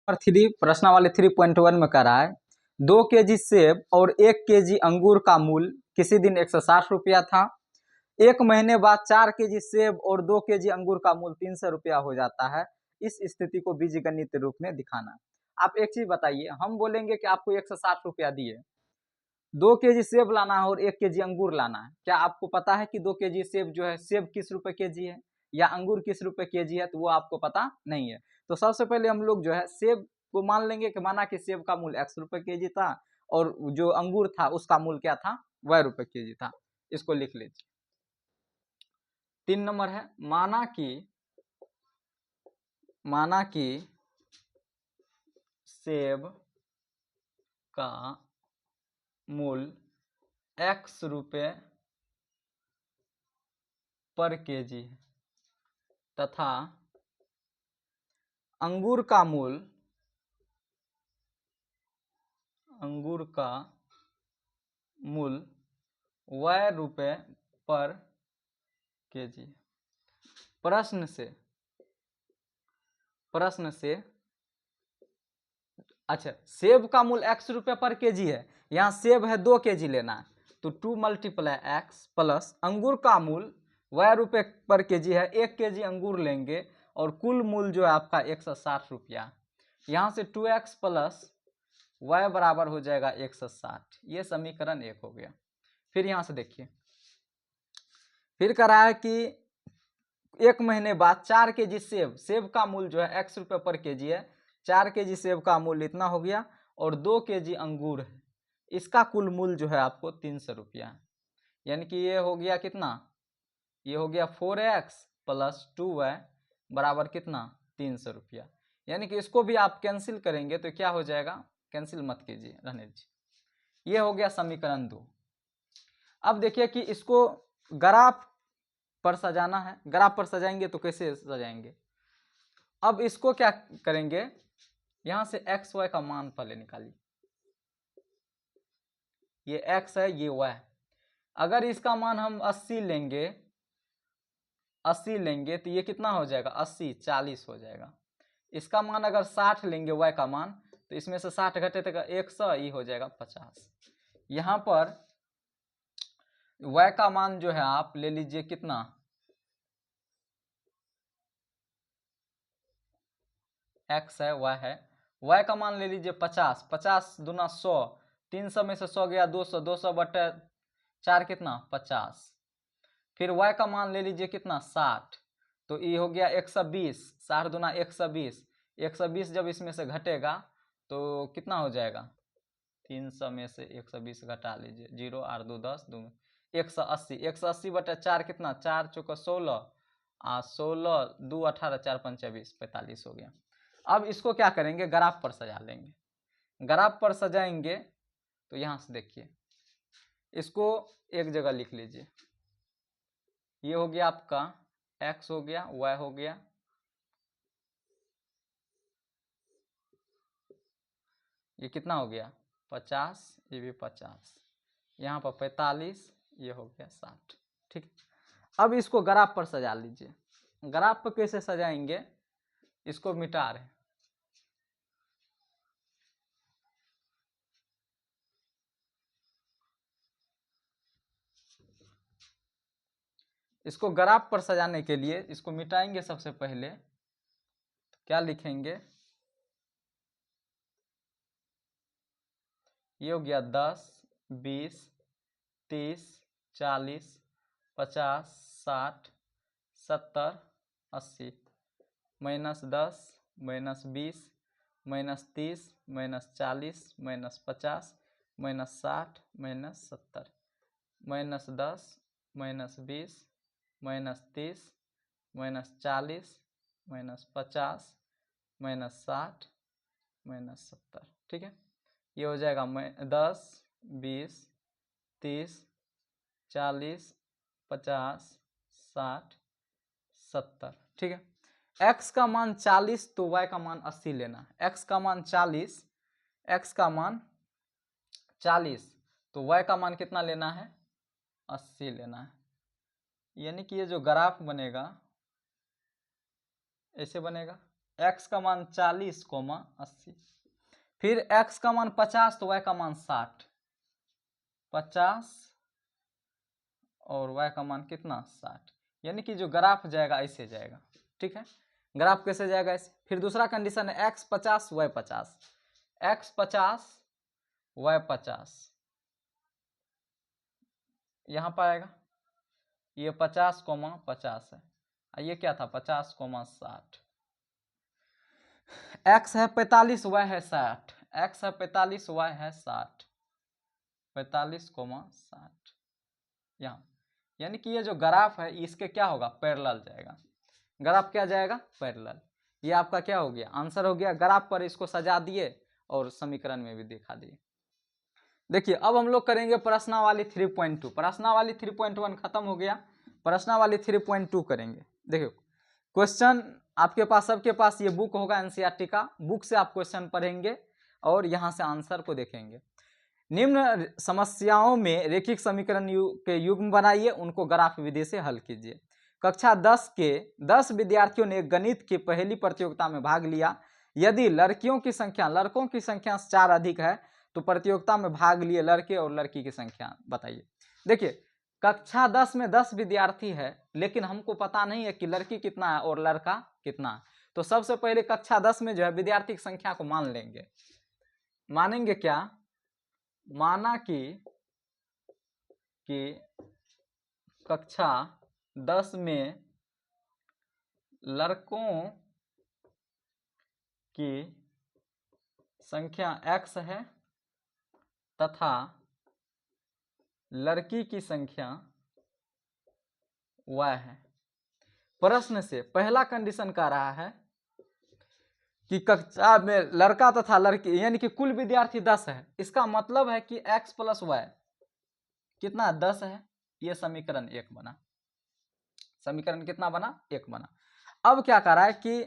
3 प्रश्नावली 3.1 में कह रहा है 2 केजी सेब और 1 केजी अंगूर का मूल्य किसी दिन 160 रुपया था। 1 महीने बाद 4 केजी सेब और 2 केजी अंगूर का मूल्य 300 रुपया हो जाता है। इस स्थिति को बीजगणित रूप में दिखाना। आप एक चीज बताइए, हम बोलेंगे कि आपको 160 रुपया दिए, 2 केजी सेब लाना है और 1 केजी अंगूर लाना है। क्या आपको पता है कि 2 केजी सेब जो है, सेब किस रुपए केजी है या अंगूर किस रुपए केजी है? तो वो आपको पता नहीं है। तो सबसे पहले हम लोग जो है सेब को मान लेंगे कि माना कि सेब का मूल्य x रुपए केजी था और जो अंगूर था उसका मूल्य क्या था, y रुपए केजी था। इसको लिख लीजिए। 3 नंबर है, माना कि सेब का मूल्य x रुपए पर केजी है तथा अंगूर का मूल्य y रुपए पर केजी। प्रश्न से अच्छा, सेब का मूल्य x रुपए पर केजी है, यहाँ सेब है 2 केजी लेना है, तो 2 × x प्लस अंगूर का मूल्य y रुपए पर केजी है, 1 केजी अंगूर लेंगे और कुल मूल्य जो है आपका 160 रुपया। यहाँ से 2x प्लस y बराबर हो जाएगा 160। ये समीकरण 1 हो गया। फिर यहाँ से देखिए, फिर कह रहा है कि 1 महीने बाद 4 केजी सेब का मूल्य जो है x रुपए पर केजी है, 4 केजी सेब का मूल्य इतना हो गया और 2 केजी अंगूर है, इसका कुल मूल्य जो है आपको 300 रुपया है। यानी कि ये हो गया कितना, ये हो गया 4x प्लस 2y बराबर कितना, 300 रुपया। यानी कि इसको भी आप कैंसिल करेंगे तो क्या हो जाएगा, कैंसिल मत कीजिए, रहने दीजिए। ये हो गया समीकरण 2। अब देखिए कि इसको ग्राफ पर सजाना है। ग्राफ पर सजाएंगे तो कैसे सजाएंगे, अब इसको क्या करेंगे, यहां से x y का मान पहले निकालिए। ये x है, ये y। अगर इसका मान हम 80 लेंगे तो ये कितना हो जाएगा, 80 40 हो जाएगा। इसका मान अगर 60 लेंगे y का मान, तो इसमें से 60 घटे तो 100, ये हो जाएगा 50। यहां पर y का मान जो है आप ले लीजिए कितना, x है y है, y का मान ले लीजिए 50। 50 दूना 100, 300 में से 100 गया 200, 200 बटे 4 कितना 50। फिर y का मान ले लीजिए कितना 60, तो ये हो गया 120। 60 दूना 120, 120 जब इसमें से घटेगा तो कितना हो जाएगा, 300 में से 120 घटा लीजिए, 0 8 2 10 2 180। 180 बटे 4 कितना, 4 चौका 16, 16 2 18 4 5 20, 45 हो गया। अब इसको क्या करेंगे, ग्राफ पर सजा लेंगे। ग्राफ पर सजाएंगे तो यहां से देखिए, इसको एक जगह लिख लीजिए। ये हो गया आपका x हो गया, y हो गया, ये कितना हो गया 50, ये भी 50, यहाँ पर 45, ये हो गया 60। ठीक, अब इसको ग्राफ पर सजा लीजिए। ग्राफ पर कैसे सजाएंगे, इसको मिटा रहे, इसको ग्राफ पर सजाने के लिए इसको मिटाएंगे। सबसे पहले तो क्या लिखेंगे, ये हो गया 10 20 30 40 50 60 70 80, -10 -20 -30 -40 -50 -60 -70, -10 -20 -30 -40 -50 -60 -70। ठीक है, ये हो जाएगा 10 20 30 40 50 60 70। ठीक है, x का मान 40 तो y का मान 80 लेना है। x का मान 40, x का मान 40 तो y का मान कितना लेना है, 80 लेना है। यानी कि ये जो ग्राफ बनेगा ऐसे बनेगा, x का मान 40,80। फिर x का मान 50 तो y का मान 60, 50 और y का मान कितना 60। यानी कि जो ग्राफ जाएगा ऐसे जाएगा, ठीक है। ग्राफ कैसे जाएगा ऐसे। फिर दूसरा कंडीशन है x 50 y 50, x 50 y 50, यहाँ पर आएगा ये 50,50 है, ये क्या था 50,60। x है 45 y है 60, x है 45 y है 60, 45,60 यहाँ। यानी कि ये जो ग्राफ है इसके क्या होगा पैरेलल जाएगा। ग्राफ क्या जाएगा पैरेलल। ये आपका क्या हो गया आंसर हो गया। ग्राफ पर इसको सजा दिए और समीकरण में भी दिखा दिए। देखिए अब हम लोग करेंगे प्रश्नावली 3.2। प्रश्नावली 3.1 खत्म हो गया, प्रश्नावली 3.2 करेंगे। देखियो क्वेश्चन आपके पास सबके पास ये बुक होगा एनसीईआरटी का, बुक से आप क्वेश्चन पढ़ेंगे और यहाँ से आंसर को देखेंगे। निम्न समस्याओं में रेखिक समीकरण के युग्म बनाइए, उनको ग्राफ विधि से हल कीजिए। कक्षा 10 के 10 विद्यार्थियों ने गणित की पहली प्रतियोगिता में भाग लिया। यदि लड़कियों की संख्या लड़कों की संख्या से 4 अधिक है तो प्रतियोगिता में भाग लिए लड़के और लड़की की संख्या बताइए। देखिए कक्षा 10 में 10 विद्यार्थी है, लेकिन हमको पता नहीं है कि लड़की कितना है और लड़का कितना है। तो सबसे पहले कक्षा 10 में जो है विद्यार्थी की संख्या को मान लेंगे। मानेंगे क्या, माना कि कक्षा 10 में लड़कों की संख्या x है तथा लड़की की संख्या y है। प्रश्न से पहला कंडीशन कह रहा है कि कक्षा में लड़का तथा लड़की यानी कि कुल विद्यार्थी 10 है। इसका मतलब है कि x प्लस y कितना 10 है। ये समीकरण 1 बना। समीकरण कितना बना 1 बना। अब क्या कह रहा है कि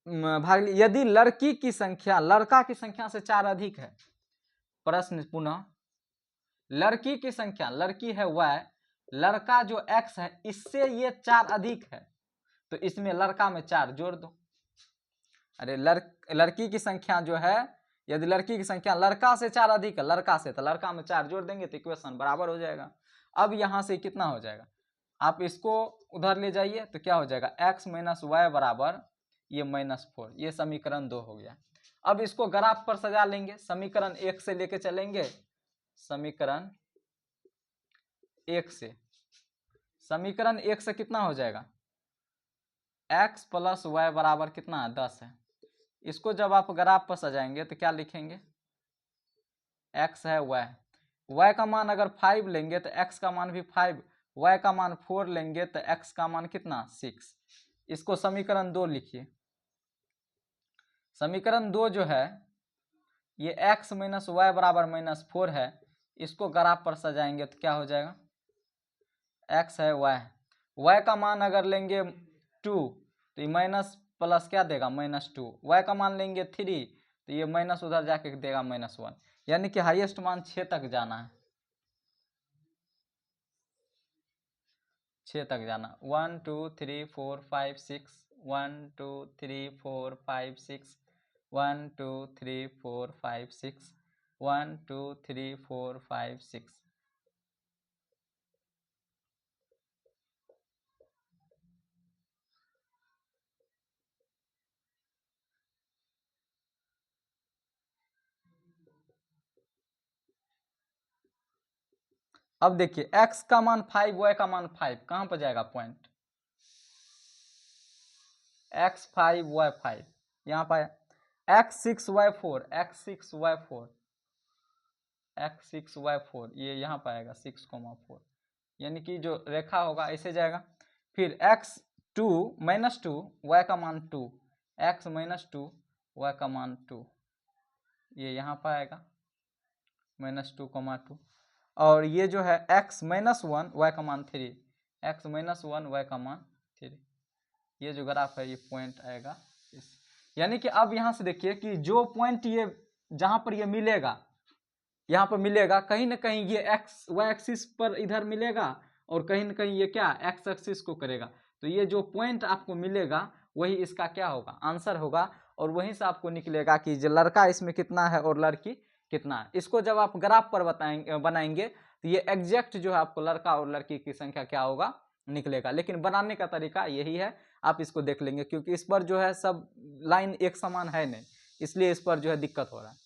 भाग यदि लड़की की संख्या लड़का की संख्या से 4 अधिक है। प्रश्न पुनः लड़की की संख्या लड़की है y, लड़का जो x है इससे ये 4 अधिक है तो इसमें लड़का में 4 जोड़ दो। अरे लड़की की संख्या जो है यदि लड़की की संख्या लड़का से 4 अधिक है लड़का से, तो लड़का में 4 जोड़ देंगे तो इक्वेशन बराबर हो जाएगा। अब यहां से कितना हो जाएगा, आप इसको उधर ले जाइए तो क्या हो जाएगा x माइनस वाई बराबर ये -4। ये समीकरण 2 हो गया। अब इसको ग्राफ पर सजा लेंगे। समीकरण 1 से लेके चलेंगे, समीकरण 1 से। समीकरण 1 से कितना हो जाएगा x प्लस वाई बराबर कितना है 10 है। इसको जब आप ग्राफ पर सजाएंगे तो क्या लिखेंगे x है y का मान अगर 5 लेंगे तो x का मान भी 5, y का मान 4 लेंगे तो x का मान कितना 6। इसको समीकरण 2 लिखिए। समीकरण 2 जो है ये x माइनस वाई बराबर -4 है। इसको ग्राफ पर सजाएंगे तो क्या हो जाएगा x है y का मान अगर लेंगे 2 तो ये माइनस प्लस क्या देगा -2। y का मान लेंगे 3 तो ये माइनस उधर जाके देगा -1। यानी कि हाईएस्ट मान 6 तक जाना है, 6 तक जाना। 1 2 3 4 5 6 1 2 3 4 5 6 1 2 3 4 5 6 1 2 3 4 5 6। अब देखिए x का मान 5 y का मान 5 कहां पर जाएगा पॉइंट x 5 y 5 यहाँ पर x 6 y 4 x 6 y 4 x 6 y 4 ये यहाँ पर आएगा 6,4। यानी कि जो रेखा होगा ऐसे जाएगा। फिर x 2 -2 y का मान 2 x -2 y का मान 2 ये यहाँ पर आएगा -2,2। और ये जो है x -1 y का मान 3 x -1 y का मान 3। ये जो ग्राफ है ये पॉइंट आएगा इस। यानी कि अब यहाँ से देखिए कि जो पॉइंट ये जहाँ पर ये मिलेगा यहाँ पर मिलेगा कहीं ना कहीं ये x y एक्सिस पर इधर मिलेगा और कहीं ना कहीं ये क्या x एक्सिस को करेगा। तो ये जो पॉइंट आपको मिलेगा वही इसका क्या होगा, आंसर होगा। और वहीं से आपको निकलेगा कि जो लड़का इसमें कितना है और लड़की कितना है। इसको जब आप ग्राफ पर बनाएंगे तो ये एग्जैक्ट जो है आपको लड़का और लड़की की संख्या क्या होगा, निकलेगा। लेकिन बनाने का तरीका यही है, आप इसको देख लेंगे, क्योंकि इस पर जो है सब लाइन एक समान है नहीं, इसलिए इस पर जो है दिक्कत हो रहा है।